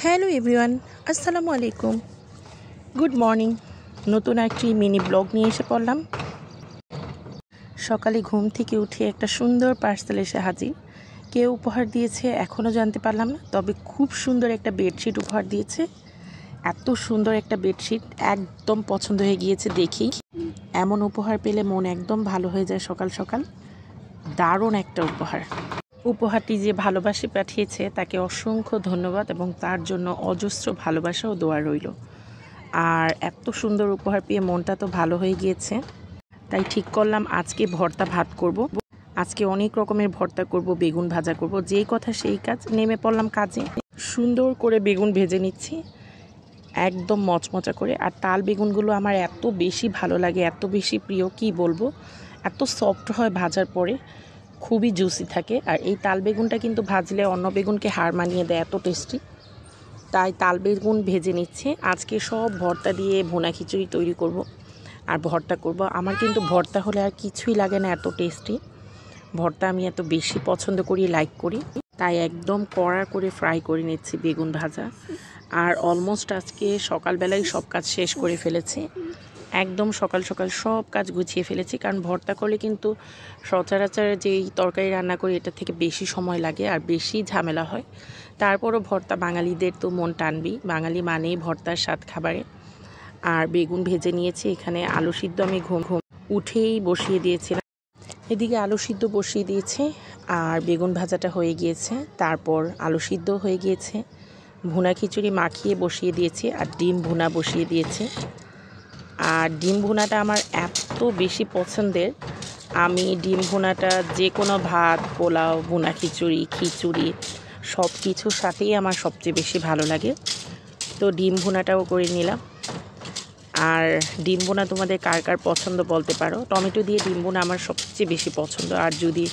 Hello everyone, আসসালামু আলাইকুম, good morning. নতুন একটি মিনি ব্লগ নিয়ে এসে পড়লাম। সকালে ঘুম থেকে উঠে একটা সুন্দর পার্সেল এসে হাজির। কে উপহার দিয়েছে এখনও জানতে পারলাম না, তবে খুব সুন্দর একটা বেডশিট উপহার দিয়েছে। এত সুন্দর একটা বেডশিট একদম পছন্দ হয়ে গিয়েছে দেখেই। এমন উপহার পেলে মন একদম ভালো হয়ে যায় সকাল সকাল। দারুণ একটা উপহার। উপহারটি যে ভালোবাসে পাঠিয়েছে তাকে অসংখ্য ধন্যবাদ এবং তার জন্য অজস্র ভালোবাসা ও দোয়া রইল। আর এত সুন্দর উপহার পেয়ে মনটা তো ভালো হয়ে গিয়েছে, তাই ঠিক করলাম আজকে ভর্তা ভাত করব। আজকে অনেক রকমের ভর্তা করব, বেগুন ভাজা করব, যেই কথা সেই কাজ। নেমে পড়লাম কাজে। সুন্দর করে বেগুন ভেজে নিচ্ছি একদম মচমচা করে। আর তাল বেগুনগুলো আমার এত বেশি ভালো লাগে, এত বেশি প্রিয়, কি বলবো। এত সফট হয় ভাজার পরে, খুবই জুসি থাকে। আর এই তাল বেগুনটা কিন্তু ভাজলে অন্য বেগুনকে হার মানিয়ে দেয়, এত টেস্টি। তাই তাল বেগুন ভেজে নিচ্ছে। আজকে সব ভর্তা দিয়ে ভুনা খিচুড়ি তৈরি করব আর ভর্তা করব। আমার কিন্তু ভর্তা হলে আর কিছুই লাগে না, এত টেস্টি ভর্তা আমি এত বেশি পছন্দ করি, লাইক করি। তাই একদম কড়া করে ফ্রাই করে নিচ্ছি বেগুন ভাজা। আর অলমোস্ট আজকে সকালবেলায় সব কাজ শেষ করে ফেলেছি। একদম সকাল সকাল সব কাজ গুছিয়ে ফেলেছি, কারণ ভর্তা করলে কিন্তু সচরাচর যেই তরকারি রান্না করি এটার থেকে বেশি সময় লাগে আর বেশি ঝামেলা হয়। তারপরও ভর্তা বাঙালিদের তো মন টানবেই, বাঙালি মানেই ভর্তার স্বাদ খাবারে। আর বেগুন ভেজে নিয়েছি। এখানে আলু সিদ্ধ আমি ঘুম উঠেই বসিয়ে দিয়েছিলাম। এদিকে আলু সিদ্ধ বসিয়ে দিয়েছি আর বেগুন ভাজাটা হয়ে গিয়েছে। তারপর আলু সিদ্ধ হয়ে গিয়েছে, ভুনা খিচুড়ি মাখিয়ে বসিয়ে দিয়েছি আর ডিম ভুনা বসিয়ে দিয়েছি। আর ডিম ভুনাটা আমার এত বেশি পছন্দের, আমি ডিম ভুনাটা যে কোনো ভাত, পোলাও, ভুনা খিচুড়ি সব কিছুর সাথেই আমার সবচেয়ে বেশি ভালো লাগে। তো ডিম ভুনাটাও করে নিলাম। আর ডিম ভুনা তোমাদের কার কার পছন্দ বলতে পারো। টমেটো দিয়ে ডিম ভুনা আমার সবচেয়ে বেশি পছন্দ। আর যদি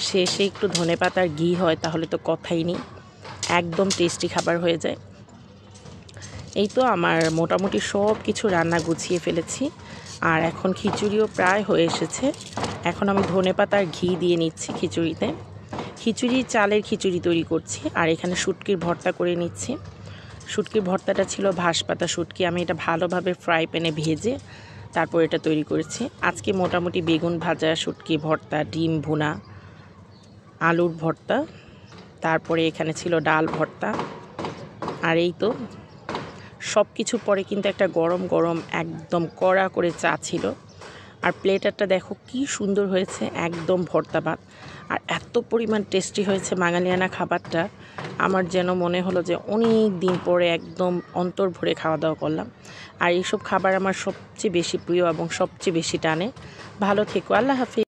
শেষে একটু ধনেপাতার ঘি হয় তাহলে তো কথাই নেই, একদম টেস্টি খাবার হয়ে যায়। এই তো আমার মোটামুটি সব কিছু রান্না গুছিয়ে ফেলেছি। আর এখন খিচুড়িও প্রায় হয়ে এসেছে। এখন আমি ধনেপাতার ঘি দিয়ে নিচ্ছি খিচুড়িতে। চালের খিচুড়ি তৈরি করছি। আর এখানে শুটকির ভর্তা করে নিচ্ছি। শুটকির ভর্তাটা ছিল ভাসপাতা শুটকি, আমি এটা ভালোভাবে ফ্রাই প্যানে ভেজে তারপর এটা তৈরি করেছি। আজকে মোটামুটি বেগুন ভাজা, শুটকি ভর্তা, ডিম ভুনা, আলুর ভর্তা, তারপরে এখানে ছিল ডাল ভর্তা। আর এই তো সব কিছু পরে কিন্তু একটা গরম গরম একদম কড়া করে চা ছিল। আর প্লেটারটা দেখো কি সুন্দর হয়েছে, একদম ভর্তা ভাত। আর এত পরিমাণ টেস্টি হয়েছে বাঙালিয়ানা খাবারটা, আমার যেন মনে হলো যে অনেক দিন পরে একদম অন্তর ভরে খাওয়া দাওয়া করলাম। আর এইসব খাবার আমার সবচেয়ে বেশি প্রিয় এবং সবচেয়ে বেশি টানে। ভালো থেকো, আল্লাহ হাফেজ।